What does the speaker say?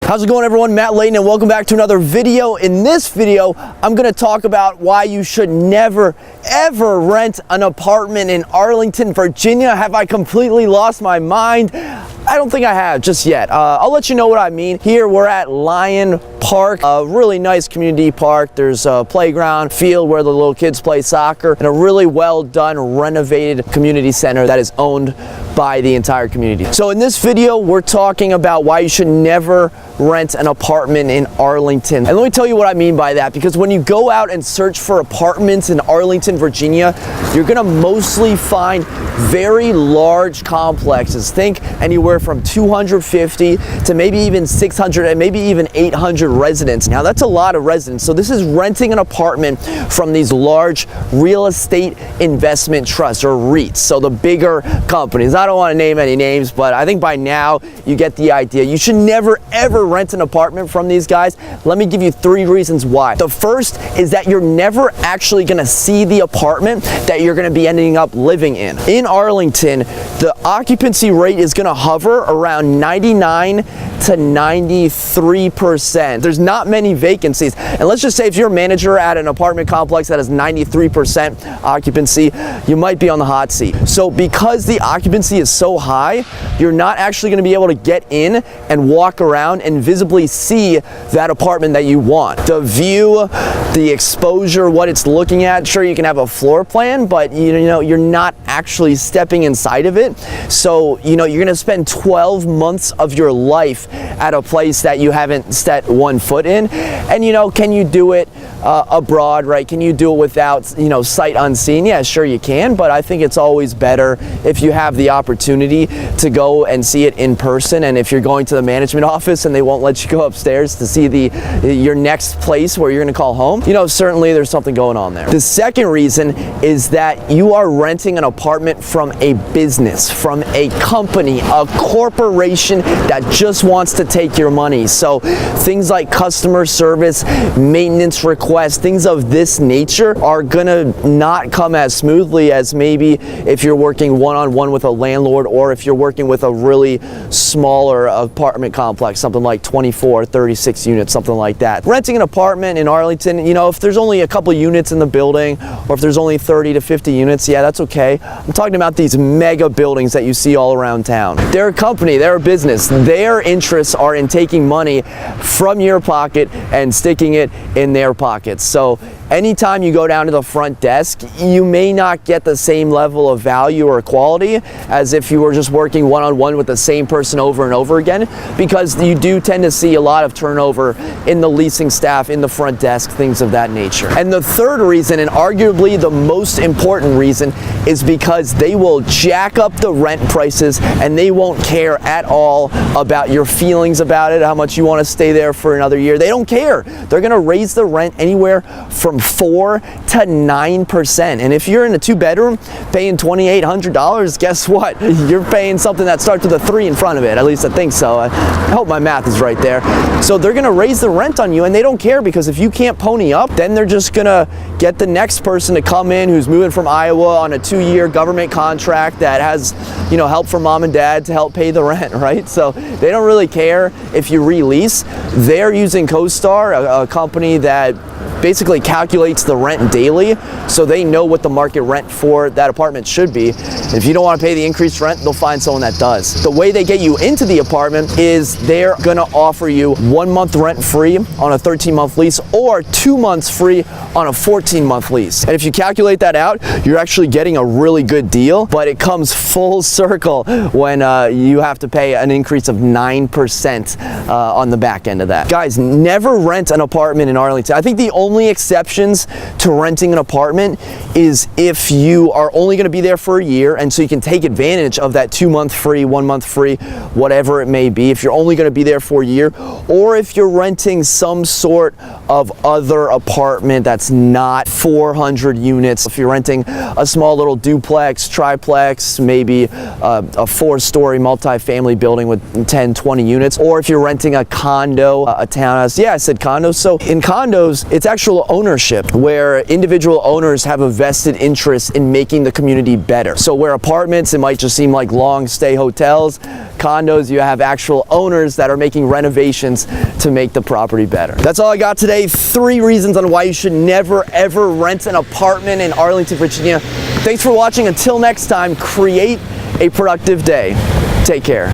How's it going, everyone? Matt Leighton, and welcome back to another video. In this video, I'm going to talk about why you should never, ever rent an apartment in Arlington, Virginia. Have I completely lost my mind? I don't think I have just yet. I'll let you know what I mean. Here we're at Lyon Park, a really nice community park. There's a playground, field where the little kids play soccer, and a really well done, renovated community center that is owned by the entire community. So in this video, we're talking about why you should never rent an apartment in Arlington. And let me tell you what I mean by that, because when you go out and search for apartments in Arlington, Virginia, you're gonna mostly find very large complexes. Think anywhere from 250 to maybe even 600 and maybe even 800 residents. Now that's a lot of residents. So this is renting an apartment from these large real estate investment trusts, or REITs. So the bigger companies. I don't want to name any names, but I think by now you get the idea. You should never ever rent an apartment from these guys. Let me give you 3 reasons why. The first is that you're never actually going to see the apartment that you're going to be ending up living in. In Arlington, the occupancy rate is going to hover around 99 to 93%. There's not many vacancies. And let's just say if you're a manager at an apartment complex that has 93% occupancy, you might be on the hot seat. So because the occupancy is so high, you're not actually going to be able to get in and walk around and visibly see that apartment that you want. The view, the exposure, what it's looking at, sure, you can have a floor plan, but you know, you're not actually stepping inside of it. So, you know, you're going to spend 12 months of your life at a place that you haven't set one foot in. And, you know, can you do it abroad, right? Can you do it without, you know, sight unseen? Yeah, sure you can, but I think it's always better if you have the opportunity to go and see it in person. And if you're going to the management office and they won't let you go upstairs to see your next place where you're going to call home, you know, certainly there's something going on there. The second reason is that you are renting an apartment from a business, from a company, a corporation that just wants to take your money. So things like customer service, maintenance requests, things of this nature are gonna not come as smoothly as maybe if you're working one-on-one with a landlord, or if you're working with a really smaller apartment complex, something like 24, 36 units, something like that. Renting an apartment in Arlington, you know, if there's only a couple units in the building, or if there's only 30 to 50 units, yeah, that's okay. I'm talking about these mega buildings that you see all around town. They're a company, they're a business. Their interests are in taking money from your pocket and sticking it in their pockets. So anytime you go down to the front desk, you may not get the same level of value or quality as if you were just working one-on-one with the same person over and over again, because you do tend to see a lot of turnover in the leasing staff, in the front desk, things of that nature. And the third reason, and arguably the most important reason, is because they will jack up the rent prices and they won't care at all about your feelings about it, how much you want to stay there for another year. They don't care. They're going to raise the rent anywhere from 4 to 9%. And if you're in a 2-bedroom paying $2,800, guess what? You're paying something that starts with a 3 in front of it. At least I think so. I hope my math is right there. So they're going to raise the rent on you, and they don't care, because if you can't pony up, then they're just going to get the next person to come in who's moving from Iowa on a 2-year government contract that has, you know, help from mom and dad to help pay the rent, right? So they don't really care if you release. They're using CoStar, a company that basically calculates the rent daily, so they know what the market rent for that apartment should be. If you don't want to pay the increased rent, they'll find someone that does. The way they get you into the apartment is they're gonna offer you 1 month rent free on a 13-month lease, or 2 months free on a 14-month lease. And if you calculate that out, you're actually getting a really good deal, but it comes full circle when you have to pay an increase of 9% on the back end of that. Guys, never rent an apartment in Arlington. I think the only exceptions to renting an apartment is if you are only going to be there for a year, and so you can take advantage of that 2 month free, 1 month free, whatever it may be, if you're only going to be there for a year, or if you're renting some sort of other apartment that's not 400 units. If you're renting a small little duplex, triplex, maybe a 4-story multifamily building with 10, 20 units, or if you're renting a condo, a townhouse. Yeah, I said condos. So in condos, it's actually actual ownership, where individual owners have a vested interest in making the community better. So where apartments, it might just seem like long stay hotels, condos, you have actual owners that are making renovations to make the property better. That's all I got today. 3 reasons on why you should never ever rent an apartment in Arlington, Virginia. Thanks for watching. Until next time, create a productive day. Take care.